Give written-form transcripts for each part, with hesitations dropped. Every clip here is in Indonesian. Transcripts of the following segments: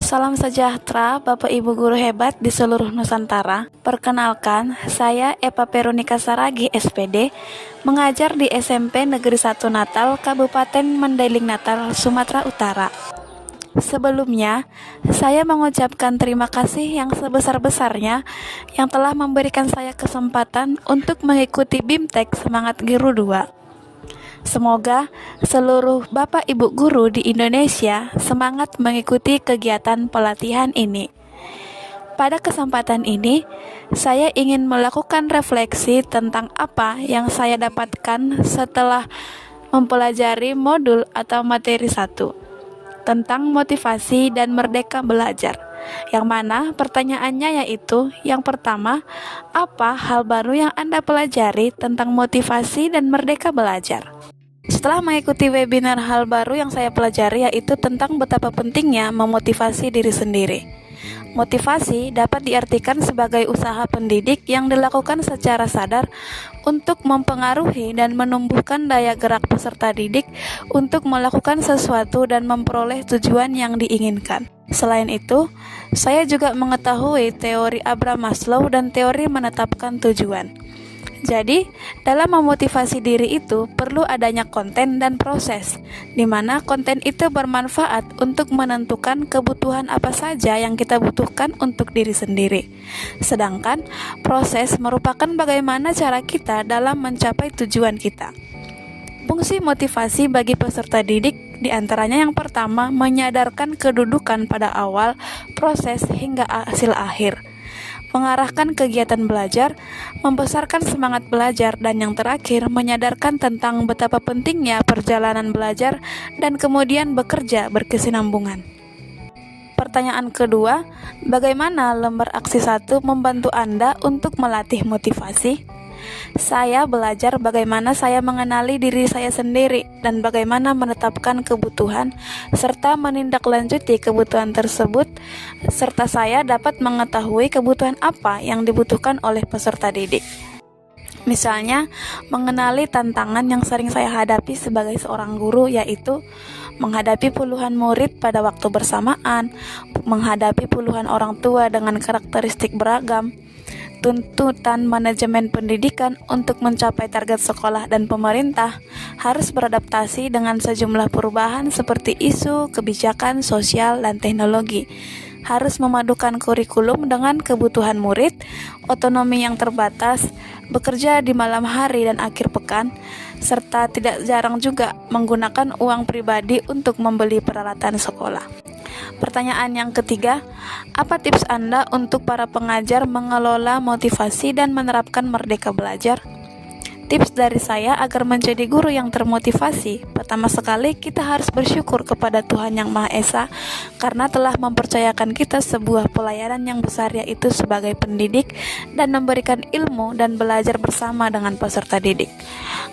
Salam sejahtera Bapak Ibu guru hebat di seluruh Nusantara. Perkenalkan, saya Eva Veronica Saragi SPD, mengajar di SMP Negeri 1 Natal, Kabupaten Mandailing Natal, Sumatera Utara. Sebelumnya, saya mengucapkan terima kasih yang sebesar-besarnya yang telah memberikan saya kesempatan untuk mengikuti BIMTEK Semangat Guru 2. Semoga seluruh Bapak Ibu guru di Indonesia semangat mengikuti kegiatan pelatihan ini. Pada kesempatan ini, saya ingin melakukan refleksi tentang apa yang saya dapatkan setelah mempelajari modul atau materi 1 tentang motivasi dan merdeka belajar. Yang mana pertanyaannya yaitu, yang pertama, apa hal baru yang Anda pelajari tentang motivasi dan merdeka belajar? Setelah mengikuti webinar, hal baru yang saya pelajari yaitu tentang betapa pentingnya memotivasi diri sendiri. Motivasi dapat diartikan sebagai usaha pendidik yang dilakukan secara sadar untuk mempengaruhi dan menumbuhkan daya gerak peserta didik untuk melakukan sesuatu dan memperoleh tujuan yang diinginkan. Selain itu, saya juga mengetahui teori Abraham Maslow dan teori menetapkan tujuan. Jadi, dalam memotivasi diri itu perlu adanya konten dan proses, di mana konten itu bermanfaat untuk menentukan kebutuhan apa saja yang kita butuhkan untuk diri sendiri. Sedangkan, proses merupakan bagaimana cara kita dalam mencapai tujuan kita. Fungsi motivasi bagi peserta didik diantaranya yang pertama, menyadarkan kedudukan pada awal proses hingga hasil akhir, mengarahkan kegiatan belajar, membesarkan semangat belajar, dan yang terakhir, menyadarkan tentang betapa pentingnya perjalanan belajar dan kemudian bekerja berkesinambungan. Pertanyaan kedua, bagaimana lembar aksi 1 membantu Anda untuk melatih motivasi? Saya belajar bagaimana saya mengenali diri saya sendiri dan bagaimana menetapkan kebutuhan serta menindaklanjuti kebutuhan tersebut, serta saya dapat mengetahui kebutuhan apa yang dibutuhkan oleh peserta didik. Misalnya, mengenali tantangan yang sering saya hadapi sebagai seorang guru, yaitu menghadapi puluhan murid pada waktu bersamaan, menghadapi puluhan orang tua dengan karakteristik beragam, tuntutan manajemen pendidikan untuk mencapai target sekolah dan pemerintah harus beradaptasi dengan sejumlah perubahan seperti isu, kebijakan, sosial, dan teknologi. Harus memadukan kurikulum dengan kebutuhan murid, otonomi yang terbatas, bekerja di malam hari dan akhir pekan, serta tidak jarang juga menggunakan uang pribadi untuk membeli peralatan sekolah. Pertanyaan yang ketiga, apa tips Anda untuk para pengajar mengelola motivasi dan menerapkan merdeka belajar? Tips dari saya agar menjadi guru yang termotivasi, pertama sekali kita harus bersyukur kepada Tuhan Yang Maha Esa karena telah mempercayakan kita sebuah pelayanan yang besar, yaitu sebagai pendidik dan memberikan ilmu dan belajar bersama dengan peserta didik.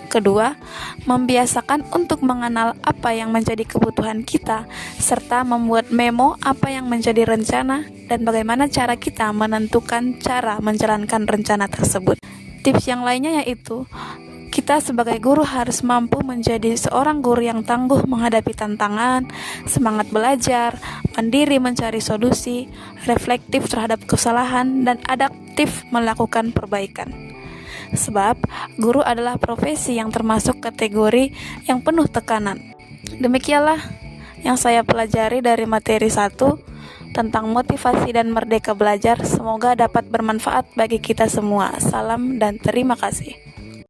Kedua, membiasakan untuk mengenal apa yang menjadi kebutuhan kita, serta membuat memo apa yang menjadi rencana dan bagaimana cara kita menentukan cara menjalankan rencana tersebut. Tips yang lainnya yaitu, kita sebagai guru harus mampu menjadi seorang guru yang tangguh menghadapi tantangan, semangat belajar, mandiri mencari solusi, reflektif terhadap kesalahan, dan adaptif melakukan perbaikan. Sebab, guru adalah profesi yang termasuk kategori yang penuh tekanan. Demikianlah yang saya pelajari dari materi 1 tentang motivasi dan merdeka belajar. Semoga dapat bermanfaat bagi kita semua. Salam dan terima kasih.